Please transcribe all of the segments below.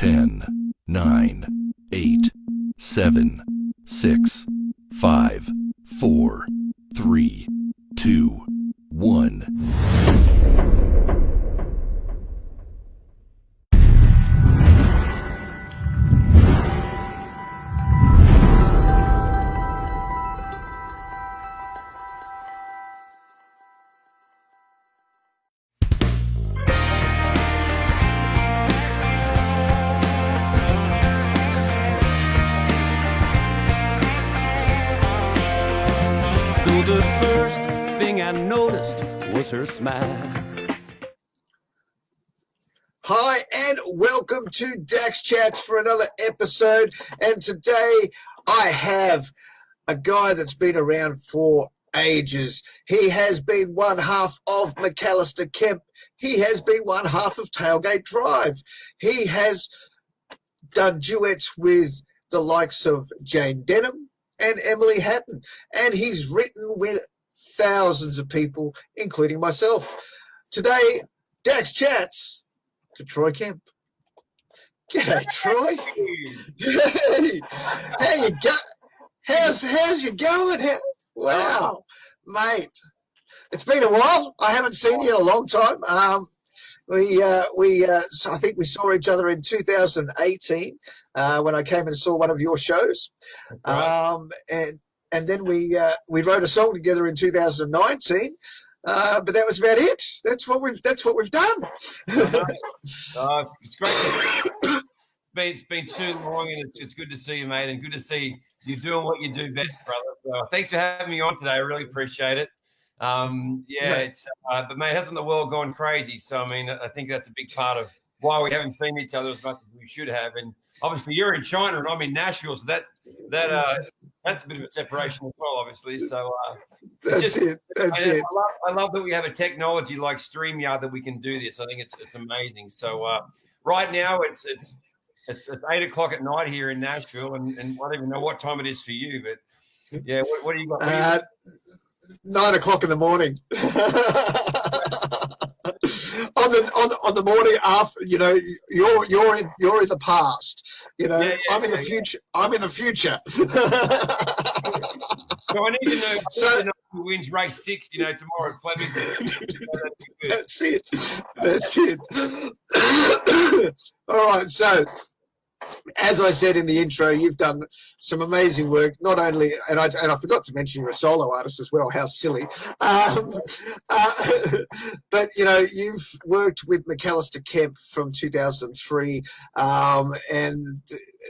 10, 9, 8, 7, 6, 5, 4, 3, 2, 1. So the first thing I noticed was her smile. Hi, and welcome to Dax Chats for another episode. And today I have a guy that's been around for ages. He has been one half of McAllister Kemp. He has been one half of Tailgate Drive. He has done duets with the likes of Jane Denham and Emily Hatton, and he's written with thousands of people, including myself. Today, Dax Chats to Troy Kemp. G'day, Troy. Hey, how you go? How's you going? Wow, mate. It's been a while. I haven't seen you in a long time. So I think we saw each other in 2018 when I came and saw one of your shows, and then we wrote a song together in 2019. But that was about it. That's what we've done. It's great. It's been too long, and it's good to see you, mate, and good to see you doing what you do best, brother. So thanks for having me on today. I really appreciate it. But mate, hasn't the world gone crazy? So I mean, I think that's a big part of why we haven't seen each other as much as we should have. And obviously, you're in China and I'm in Nashville, so that's a bit of a separation as well, obviously. So That's it. I love that we have a technology like StreamYard that we can do this. I think it's amazing. So right now it's 8 o'clock at night here in Nashville, and I don't even know what time it is for you, but yeah, what do you got? 9 o'clock in the morning. on the morning after, you know, you're in the past. You know, I'm in the future. I'm in the future. So I need to know who wins race 6, you know, tomorrow at Flemington. That's it. All right, so as I said in the intro, you've done some amazing work. Not only, and I forgot to mention you're a solo artist as well. How silly! But you know, you've worked with McAllister Kemp from 2003, and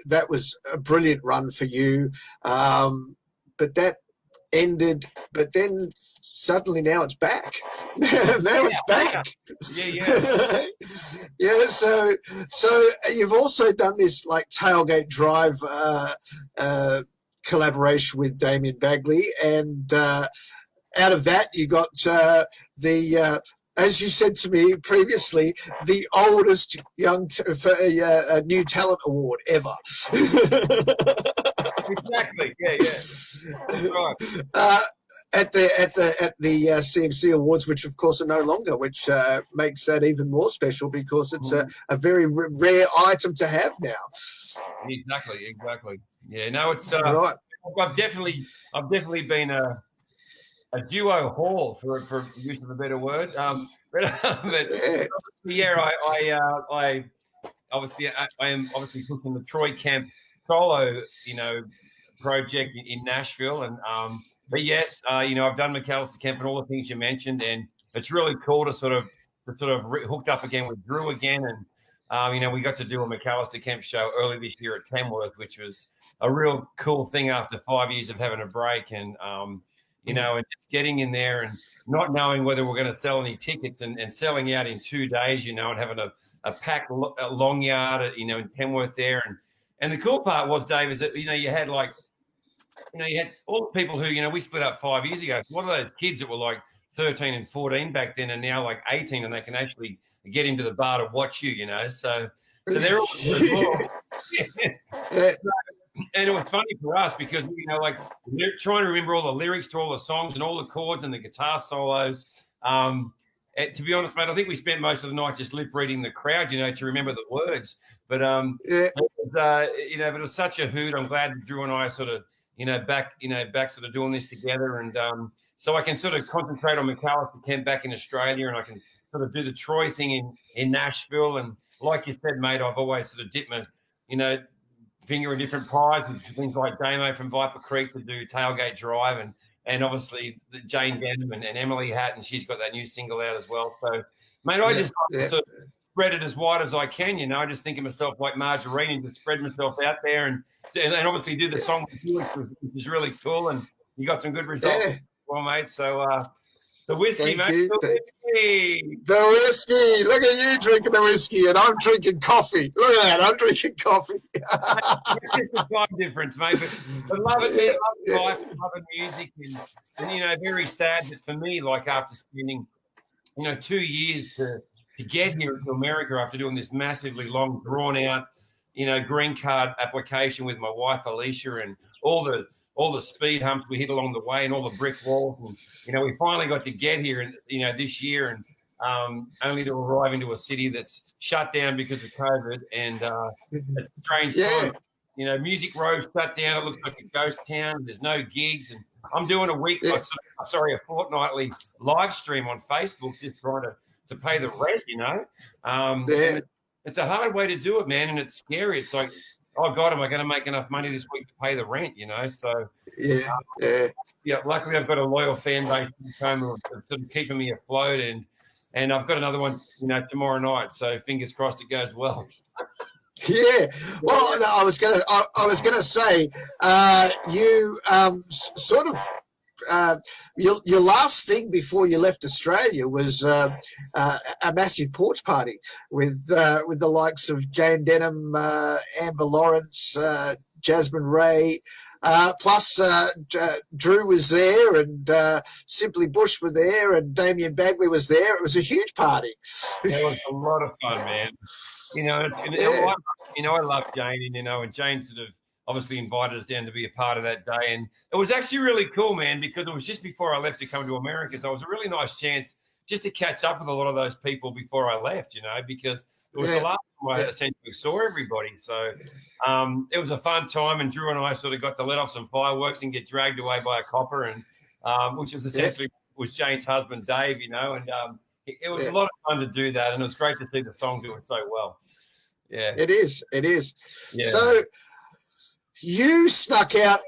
that was a brilliant run for you. But that ended. But then suddenly now it's back. It's back. Yeah. Yeah. So you've also done this like Tailgate Drive collaboration with Damien Bagley, and out of that you got as you said to me previously, the oldest new talent award ever. Exactly. Yeah. That's right. At the CMC Awards, which of course are no longer, which makes that even more special because it's a very rare item to have now. Exactly. Yeah, no, it's right. I've definitely been a duo whore for use of a better word. I am obviously pushing the Troy Kemp solo, you know, project in Nashville, and but yes, you know, I've done McAllister Kemp and all the things you mentioned, and it's really cool to sort of hooked up again with Drew again, and you know, we got to do a McAllister Kemp show early this year at Tamworth, which was a real cool thing after 5 years of having a break, and you know, and just getting in there and not knowing whether we're going to sell any tickets, and selling out in 2 days, you know, and having a packed long yard, you know, in Tamworth there, and the cool part was, Dave, is that, you know, you had all the people who, you know, we split up 5 years ago. One of those kids that were like 13 and 14 back then and now like 18, and they can actually get into the bar to watch you, you know. So they're all and it was funny for us because, you know, like trying to remember all the lyrics to all the songs and all the chords and the guitar solos. to be honest, mate, I think we spent most of the night just lip reading the crowd, to remember the words. But Yeah. but it was such a hoot. I'm glad that Drew and I are sort of, back sort of doing this together, and so I can sort of concentrate on McAllister Kemp back in Australia, and I can sort of do the Troy thing in Nashville. And like you said, mate, I've always sort of dipped my, finger in different pies with things like Damo from Viper Creek to do Tailgate Drive, and obviously the Jane Denham and Emily Hatton, she's got that new single out as well. So, mate, I just sort of spread it as wide as I can. I just think of myself like margarine and just spread myself out there and obviously do the song with you, which is really cool. And you got some good results as well, mate. So the whiskey, mate. The whiskey. The whiskey. Look at you drinking the whiskey, and I'm drinking coffee. Look at that. I'm drinking coffee. It's a time difference, mate. But love it, man. Love life, love music, and very sad that for me, like after spending, 2 years to get here to America after doing this massively long, drawn out, green card application with my wife Alicia, and all the speed humps we hit along the way and all the brick walls, and we finally got to get here, and this year, and only to arrive into a city that's shut down because of COVID, and it's a strange time. Music Row shut down. It looks like a ghost town. There's no gigs, and I'm doing a fortnightly live stream on Facebook just trying to pay the rent. It's a hard way to do it, man, and it's scary. It's like, oh God, am I going to make enough money this week to pay the rent? So luckily I've got a loyal fan base at home who are sort of keeping me afloat, and I've got another one, tomorrow night. So fingers crossed it goes well. Yeah. Well, I was gonna say, you sort of. Your last thing before you left Australia was a massive porch party with the likes of Jane Denham, Amber Lawrence, Jasmine Ray, plus Drew was there, and Simply Bush were there, and Damien Bagley was there. It was a huge party. It was a lot of fun, man. I love Jane, and Jane sort of obviously invited us down to be a part of that day. And it was actually really cool, man, because it was just before I left to come to America. So it was a really nice chance just to catch up with a lot of those people before I left, because it was the last time I essentially saw everybody. So it was a fun time. And Drew and I sort of got to let off some fireworks and get dragged away by a copper, and which was essentially was Jane's husband, Dave, and it was a lot of fun to do that. And it was great to see the song doing so well. Yeah, it is. Yeah. So you snuck out.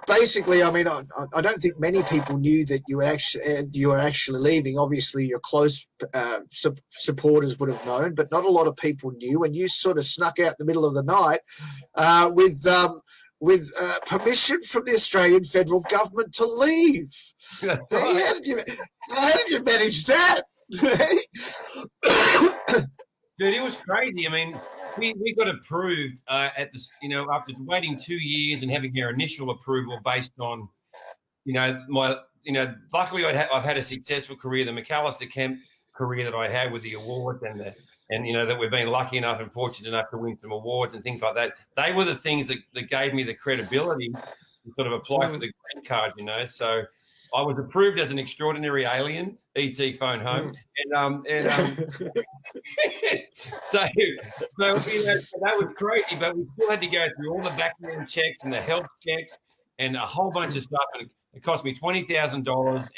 Basically, I mean, I don't think many people knew that you were actually leaving. Obviously, your close supporters would have known, but not a lot of people knew. And you sort of snuck out in the middle of the night with permission from the Australian federal government to leave. That's right. How did you manage that? Dude, it was crazy. I mean, we got approved at this, after waiting 2 years and having our initial approval based on, luckily I've had a successful career, the McAllister Kemp career that I had with the awards and that we've been lucky enough and fortunate enough to win some awards and things like that. They were the things that gave me the credibility to sort of apply for the green card, So I was approved as an extraordinary alien, ET phone home, so that was crazy. But we still had to go through all the background checks and the health checks and a whole bunch of stuff. And it cost me $20,000,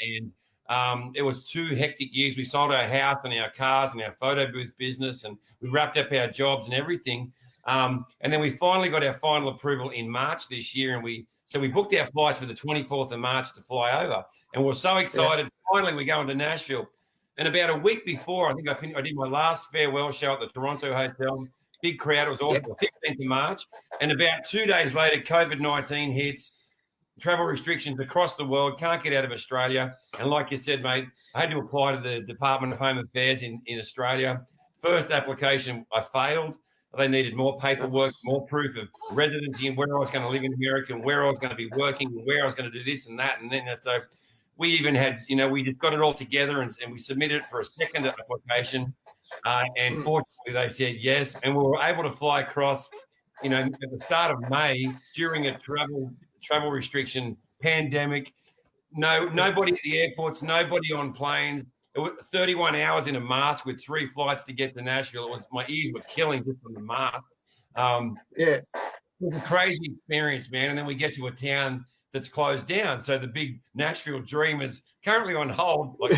and it was 2 hectic years. We sold our house and our cars and our photo booth business, and we wrapped up our jobs and everything. And then we finally got our final approval in March this year, and we booked our flights for the 24th of March to fly over, and we're so excited. Yeah. Finally, we're going to Nashville. And about a week before, I think I did my last farewell show at the Toronto Hotel. Big crowd. It was awesome. Yep. 15th of March. And about 2 days later, COVID-19 hits, travel restrictions across the world, can't get out of Australia. And like you said, mate, I had to apply to the Department of Home Affairs in Australia. First application, I failed. They needed more paperwork, more proof of residency and where I was going to live in America and where I was going to be working and where I was going to do this and that. And then so we even had, we just got it all together and we submitted it for a second application. And fortunately, they said yes. And we were able to fly across, at the start of May during a travel restriction pandemic. Nobody at the airports, nobody on planes. it was 31 hours in a mask with 3 flights to get to Nashville. My ears were killing just from the mask. Yeah. It was a crazy experience, man. And then we get to a town that's closed down. So the big Nashville dream is currently on hold, like,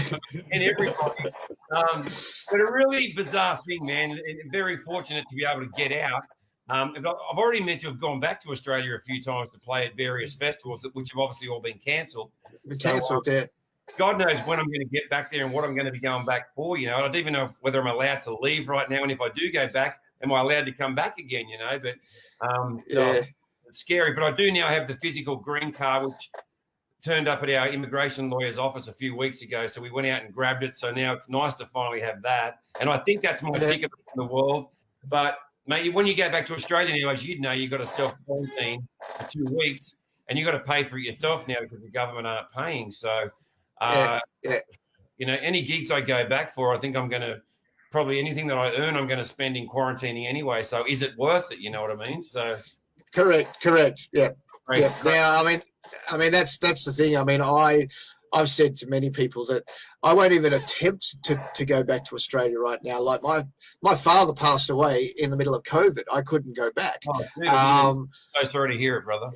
and everybody. But a really bizarre thing, man. And very fortunate to be able to get out. I've already meant to have gone back to Australia a few times to play at various festivals, which have obviously all been cancelled. Cancelled, yeah. God knows when I'm going to get back there and what I'm going to be going back for. I don't even know whether I'm allowed to leave right now. And if I do go back, am I allowed to come back again? But it's scary. But I do now have the physical green card, which turned up at our immigration lawyer's office a few weeks ago. So we went out and grabbed it. So now it's nice to finally have that. And I think that's my ticket in the world. But mate, when you go back to Australia now, as you'd know, you've got to self-quarantine for 2 weeks, and you've got to pay for it yourself now because the government aren't paying. So, any gigs I go back for, I think I'm going to probably anything that I earn, I'm going to spend in quarantining anyway. So is it worth it? You know what I mean? So correct. Yeah. Right. Yeah. Now, I mean, that's the thing. I mean, I've said to many people that I won't even attempt to go back to Australia right now. Like my father passed away in the middle of COVID. I couldn't go back. Oh, dude, I'm so sorry to hear it, brother.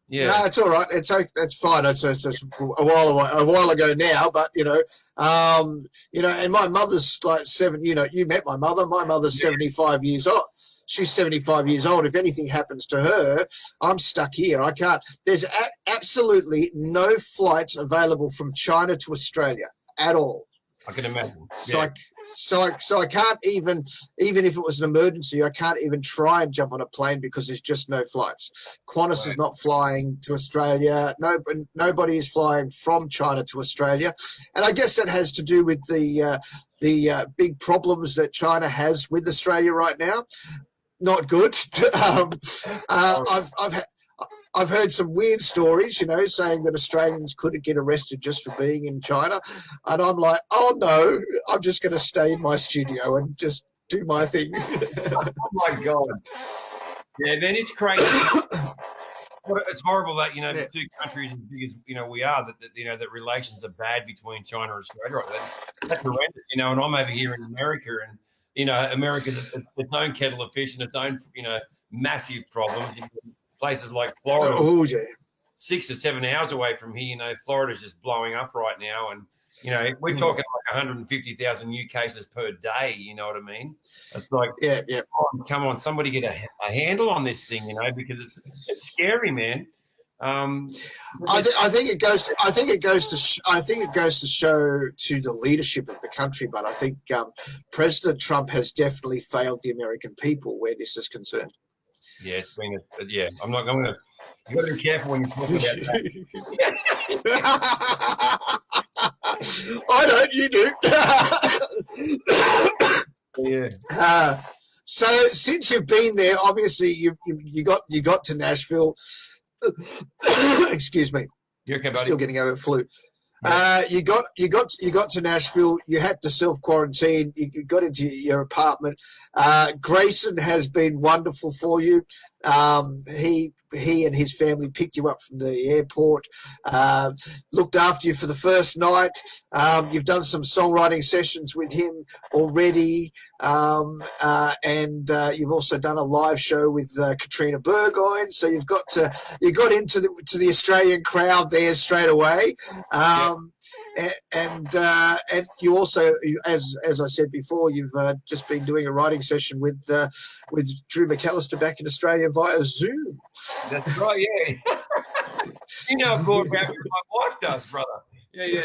Yeah, no, it's all right. It's fine. It's a while ago now, but and my mother's like 7. You met my mother. My mother's 75 years old. She's 75 years old. If anything happens to her, I'm stuck here. I can't. There's absolutely no flights available from China to Australia at all. I can imagine. So I can't even if it was an emergency, I can't even try and jump on a plane because there's just no flights. Qantas is not flying to Australia. Nobody is flying from China to Australia, and I guess that has to do with the big problems that China has with Australia right now. Not good. I've heard some weird stories, saying that Australians couldn't get arrested just for being in China. And I'm like, oh, no, I'm just going to stay in my studio and just do my thing. Oh, my God. Yeah, man, it's crazy. It's horrible that, the two countries as big as, we are, that relations are bad between China and Australia. Right? That's horrendous, and I'm over here in America, and, America's its own kettle of fish and its own, massive problems. Places like Florida, 6 or 7 hours away from here, Florida's just blowing up right now. And, we're talking like 150,000 new cases per day. You know what I mean? It's like, come on, somebody get a handle on this thing, because it's scary, man. I think it goes to show to the leadership of the country, but I think President Trump has definitely failed the American people where this is concerned. Yeah, it's been I'm not going to. You got to be careful when you talk about that. I don't. You do. Yeah. So since you've been there, obviously you got to Nashville. Excuse me. You're okay, buddy? Still getting over flu. You got to Nashville. You had to self-quarantine. You got into your apartment. Grayson has been wonderful for you. He and his family picked you up from the airport, looked after you for the first night. You've done some songwriting sessions with him already, and you've also done a live show with Katrina Burgoyne. So you got into the Australian crowd there straight away. And you also, as I said before, you've just been doing a writing session with Drew McAllister back in Australia via Zoom. That's right, yeah. You know, of course, my wife does, brother. Yeah.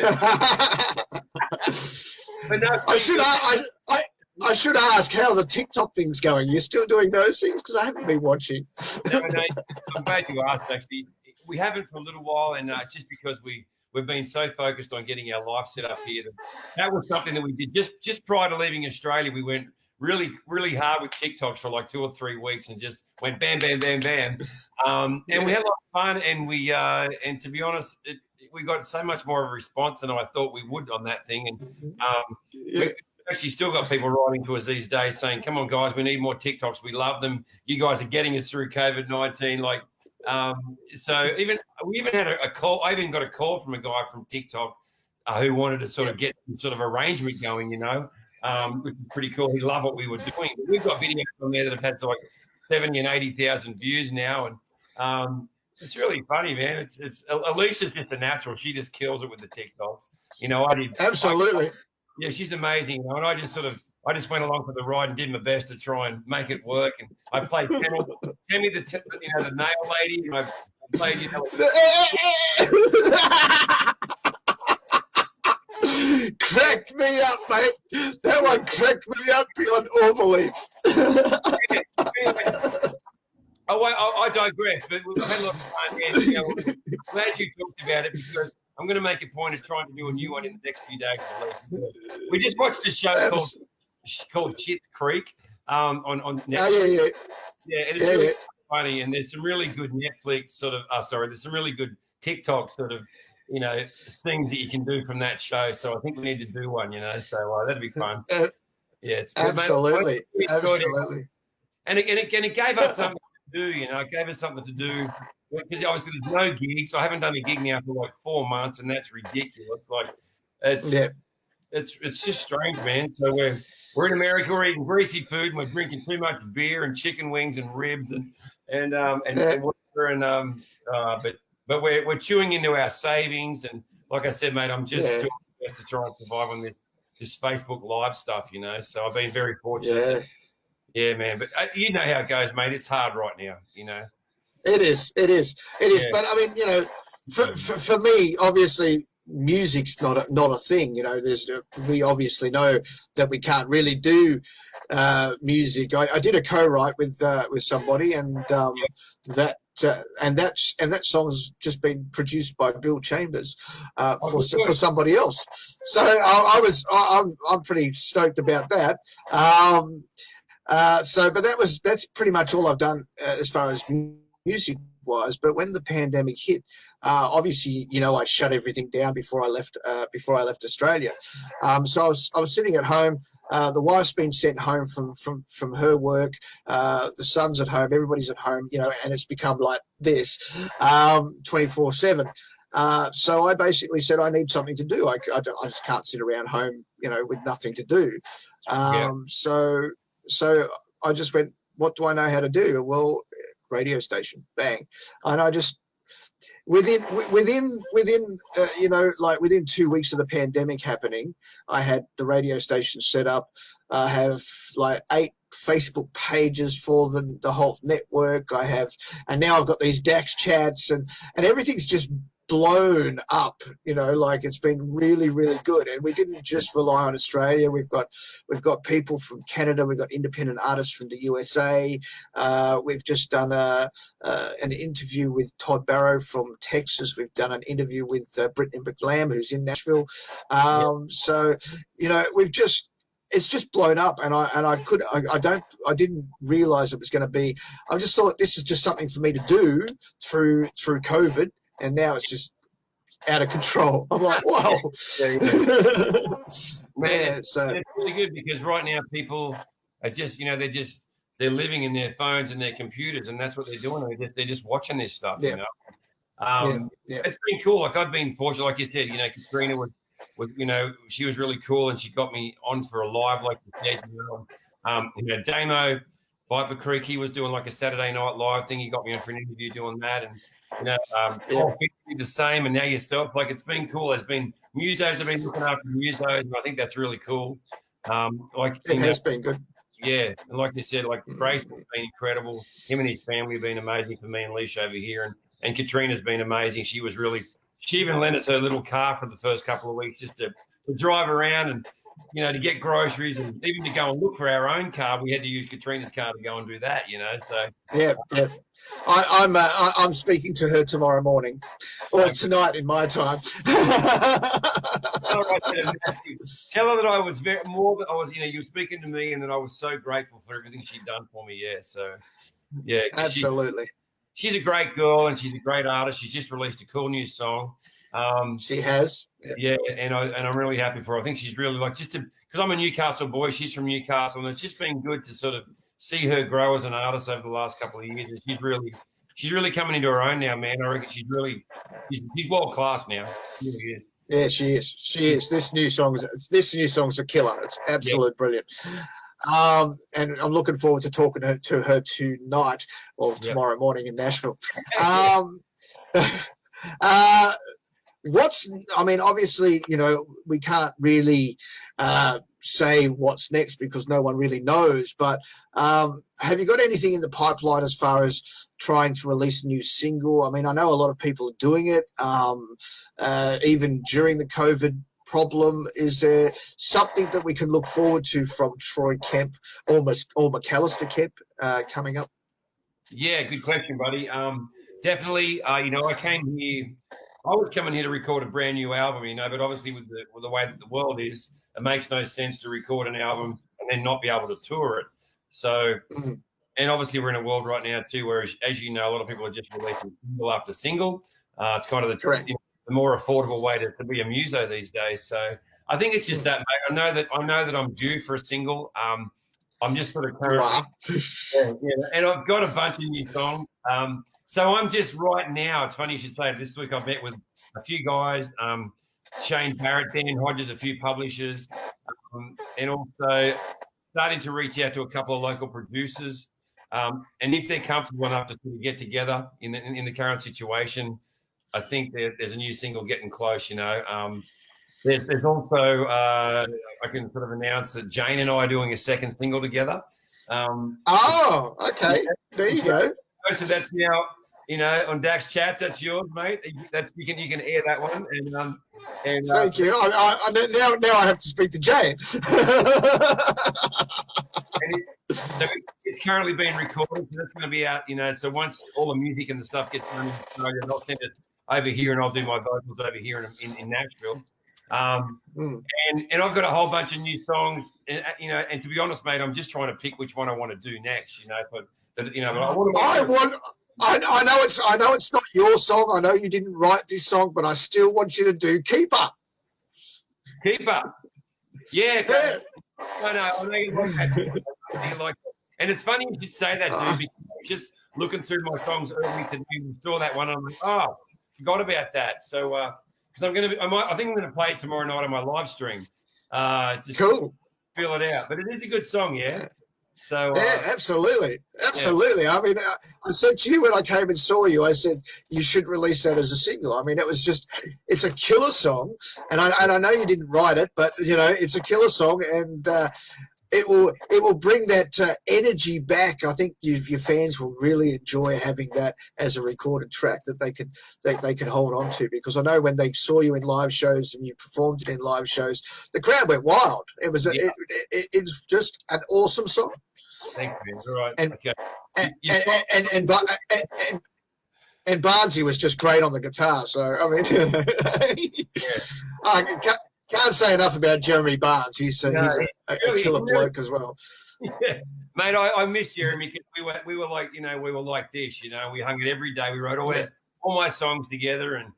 But no, I should ask how the TikTok thing's going. You're still doing those things? Because I haven't been watching. No, I'm glad you asked, actually. We haven't for a little while, and it's just because we've been so focused on getting our life set up here. That was something that we did just prior to leaving Australia. We went really, really hard with TikToks for like 2 or 3 weeks and just went bam, bam, bam, bam. And we had a lot of fun. And and to be honest, we got so much more of a response than I thought we would on that thing. And we actually still got people writing to us these days saying, "Come on, guys, we need more TikToks. We love them. You guys are getting us through COVID-19." So we even had a call. I even got a call from a guy from TikTok who wanted to sort of get some sort of arrangement going, which is pretty cool. He loved what we were doing. But we've got videos on there that have had like 70 and 80,000 views now, and it's really funny, man. It's Alicia's just a natural. She just kills it with the TikToks. I did Absolutely. yeah, she's amazing. And I just went along for the ride and did my best to try and make it work. And I played Tammy, the nail lady, and I played, Cracked me up, mate. That one cracked me up beyond all belief. I digress, but we've had a lot of fun, and glad you talked about it, because I'm going to make a point of trying to do a new one in the next few days. We just watched a show called Schitt's Creek on Netflix. Yeah, and it's really funny, and there's some really good Netflix there's some really good TikTok sort of things that you can do from that show. So I think we need to do one, so that'd be fun. Yeah, it's good, absolutely, absolutely. And it gave us something to do, it gave us something to do, because obviously there's no gigs. I haven't done a gig now for like 4 months, and that's ridiculous. Like it's just strange, man. So we're in America, we're eating greasy food, and we're drinking too much beer and chicken wings and ribs but we're chewing into our savings, and like I said, mate, I'm just doing my best to try and survive on this Facebook Live stuff, So I've been very fortunate. Yeah, man. But you know how it goes, mate. It's hard right now, It is. Yeah. But I mean, for me, obviously, music's not a thing. We obviously know that we can't really do music. I did a co-write with somebody, and that song's just been produced by Bill Chambers for somebody else. So I'm pretty stoked about that. But that's pretty much all I've done as far as music wise. But when the pandemic hit, obviously, I shut everything down before I left Australia. So I was sitting at home. The wife's been sent home from her work. The son's at home. Everybody's at home, and it's become like this 24/7. So I basically said, I need something to do. I just can't sit around home, with nothing to do. So I just went, what do I know how to do? Well, radio station, bang. And I just, within 2 weeks of the pandemic happening, I had the radio station set up. I have like 8 Facebook pages for the whole network. And now I've got these Dax Chats, and everything's just blown up, like it's been really, really good. And we didn't just rely on Australia. We've got people from Canada. We've got independent artists from the USA. We've just done an interview with Todd Barrow from Texas. We've done an interview with Brittany McLam, who's in Nashville. So it's just blown up, and I didn't realize it was going to be. I just thought this is just something for me to do through COVID. And now it's just out of control. I'm like, whoa. Man, it's really good, because right now people are just, they're living in their phones and their computers, and that's what they're doing. They're just watching this stuff, It's been cool. Like, I've been fortunate, like you said, Katrina was she was really cool, and she got me on for a live, like you said, Damo, Viper Creek, he was doing like a Saturday Night Live thing. He got me on for an interview doing that, and the same, and now yourself. Like, it's been cool. There's been musos have been looking after musos, and I think that's really cool. It has been good. Yeah, and like you said, like Grace has been incredible. Him and his family have been amazing for me and Leash over here, and Katrina's been amazing. She even lent us her little car for the first couple of weeks just to drive around and to get groceries, and even to go and look for our own car. We had to use Katrina's car to go and do that, So yeah. I'm speaking to her tomorrow morning, or tonight in my time. Tell her that I was you were speaking to me, and that I was so grateful for everything she'd done for me. Yeah, so yeah, absolutely. She's a great girl, and she's a great artist. She's just released a cool new song. She has. Yeah, and I'm really happy for her. I think she's really because I'm a Newcastle boy. She's from Newcastle, and it's just been good to sort of see her grow as an artist over the last couple of years. And she's really coming into her own now, man. I reckon she's world class now. She really is. Yeah, she is. She is. This new song's a killer. It's absolute brilliant. And I'm looking forward to talking to her tonight or tomorrow morning in Nashville. Obviously, we can't really say what's next because no one really knows, but have you got anything in the pipeline as far as trying to release a new single? I mean, I know a lot of people are doing it, even during the COVID problem. Is there something that we can look forward to from Troy Kemp or McAllister Kemp coming up? Yeah, good question, buddy. Definitely, I came here. I was coming here to record a brand new album, but obviously with the way that the world is, it makes no sense to record an album and then not be able to tour it. So, and obviously we're in a world right now too, where, as you know, a lot of people are just releasing single after single. It's kind of the more affordable way to be a muso these days. So I think it's just that, mate. I know that I'm due for a single. I'm just sort of currently, and I've got a bunch of new songs. So I'm just right now, it's funny you should say, this week I've met with a few guys, Shane Barrett, Dan Hodges, a few publishers, and also starting to reach out to a couple of local producers. And if they're comfortable enough to sort of get together in the current situation, I think there's a new single getting close, There's also, I can sort of announce that Jane and I are doing a second single together. Okay. There you go. So that's now, on Dax Chats. That's yours, mate. You can air that one. And thank you. Now I have to speak to Jane. So it's currently being recorded. So that's going to be out. So once all the music and the stuff gets done in Australia, I'll send it over here, and I'll do my vocals over here in Nashville. And I've got a whole bunch of new songs, and to be honest, mate, I'm just trying to pick which one I want to do next, but I know it's not your song. I know you didn't write this song, but I still want you to do Keep Up. Keep Up. Yeah. I know you like that. And it's funny you should say that, dude, because I was just looking through my songs early today and saw that one, and I'm like, forgot about that. So, because I think I'm gonna play it tomorrow night on my live stream. Just cool. Feel it out, but it is a good song, yeah. So absolutely. Yeah. I mean, I said to you when I came and saw you, I said you should release that as a single. I mean, it's a killer song, and I know you didn't write it, but it's a killer song, and it will bring that energy back. I think your fans will really enjoy having that as a recorded track that they can hold on to, because I know when they saw you in live shows and you performed it in live shows, the crowd went wild. It was it's just an awesome song. Thank you. All right. And Barnesy was just great on the guitar. So I mean, I can't say enough about Jeremy Barnes. He's a killer bloke as well. Yeah, mate, I miss Jeremy because we were like this. We hung it every day. We wrote all my songs together, and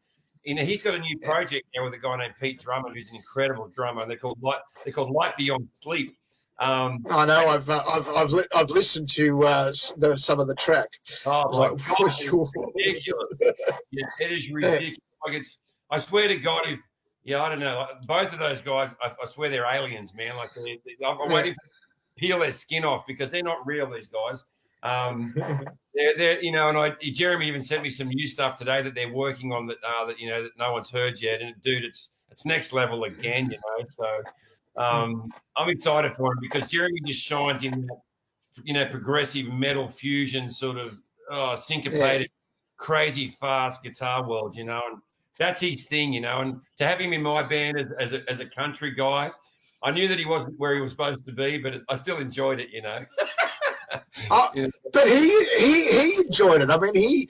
he's got a new project now with a guy named Pete Drummond, who's an incredible drummer. They're called Light Beyond Sleep. I know. I've listened to some of the track. Oh my God, it's ridiculous! It is ridiculous. Like I swear to God, I don't know. Both of those guys, I swear they're aliens, man. Like I'm waiting to peel their skin off because they're not real. These guys. They're and Jeremy even sent me some new stuff today that they're working on that no one's heard yet. And dude, it's next level again. So. I'm excited for him because Jeremy just shines in that, progressive metal fusion sort of syncopated, crazy fast guitar world, and that's his thing, and to have him in my band as a country guy, I knew that he wasn't where he was supposed to be, but I still enjoyed it, But he enjoyed it. I mean, he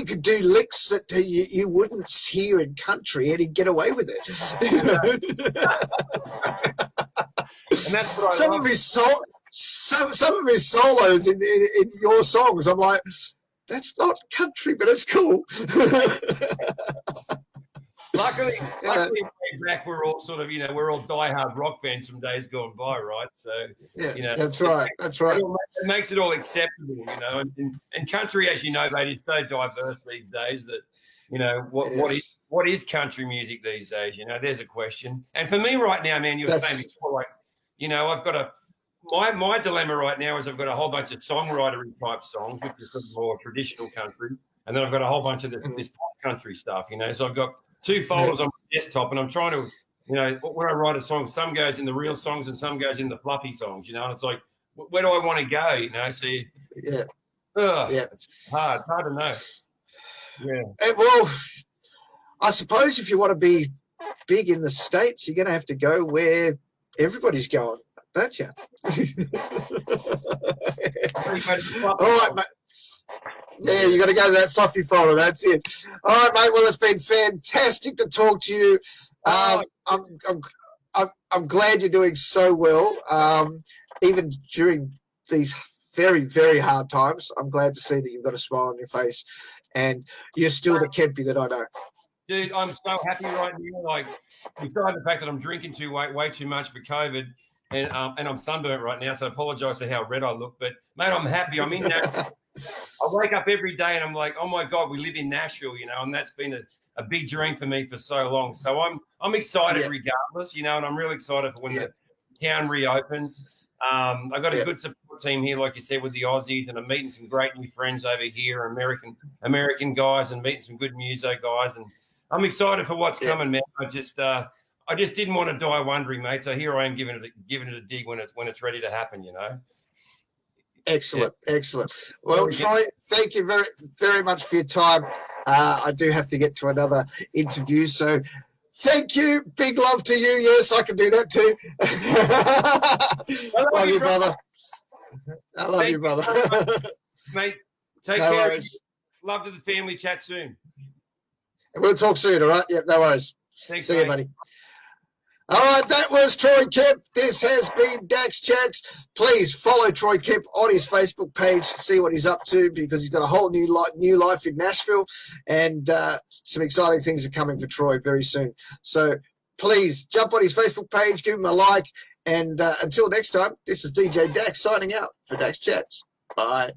could do licks that you wouldn't hear in country, and he'd get away with it. And that's what some of his solos in your songs, I'm like, that's not country, but it's cool. Luckily, back we're all sort of, we're all diehard rock fans from days gone by, right? So, that's right. It makes it all acceptable, and country, as you know, mate, is so diverse these days that, you know, what is country music these days? You know, there's a question. And for me right now, man, you were saying before, like, you know, I've got my dilemma right now is I've got a whole bunch of songwritery type songs, which is sort of more traditional country, and then I've got a whole bunch of this pop country stuff, you know. So I've got 2 folders on my desktop, and I'm trying to, you know, when I write a song, some goes in the real songs and some goes in the fluffy songs, you know. And it's like, where do I want to go? You know, so it's hard to know. Yeah. Well, I suppose if you want to be big in the States, you're going to have to go where everybody's going, don't you? All right, mate. Yeah, you got to go to that fluffy folder. That's it. All right, mate. Well, it's been fantastic to talk to you. I'm glad you're doing so well, even during these very, very hard times. I'm glad to see that you've got a smile on your face, and you're still the Kempy that I know. Dude, I'm so happy right now. Like, besides the fact that I'm drinking way too much for COVID, and I'm sunburnt right now, so I apologise for how red I look. But mate, I'm happy. I'm in Nashville. I wake up every day and I'm like, oh my God, we live in Nashville, you know, and that's been a big dream for me for so long. So I'm excited regardless, you know, and I'm really excited for when the town reopens. I've got a good support team here, like you said, with the Aussies, and I'm meeting some great new friends over here, American guys, and meeting some good muso guys, and I'm excited for what's coming, man. I just didn't want to die wondering, mate. So here I am giving it a dig when it's ready to happen, you know. Excellent. Well, Troy, thank you very, very much for your time. I do have to get to another interview, so thank you. Big love to you. Yes, I can do that too. I love you, brother. I love you, brother. Mate, take care. Love to the family. Chat soon. We'll talk soon, all right? Yep, no worries. Thanks, See you, buddy. All right, that was Troy Kemp. This has been Dax Chats. Please follow Troy Kemp on his Facebook page, see what he's up to, because he's got a whole new life in Nashville, and some exciting things are coming for Troy very soon. So please jump on his Facebook page, give him a like, and until next time, this is DJ Dax signing out for Dax Chats. Bye.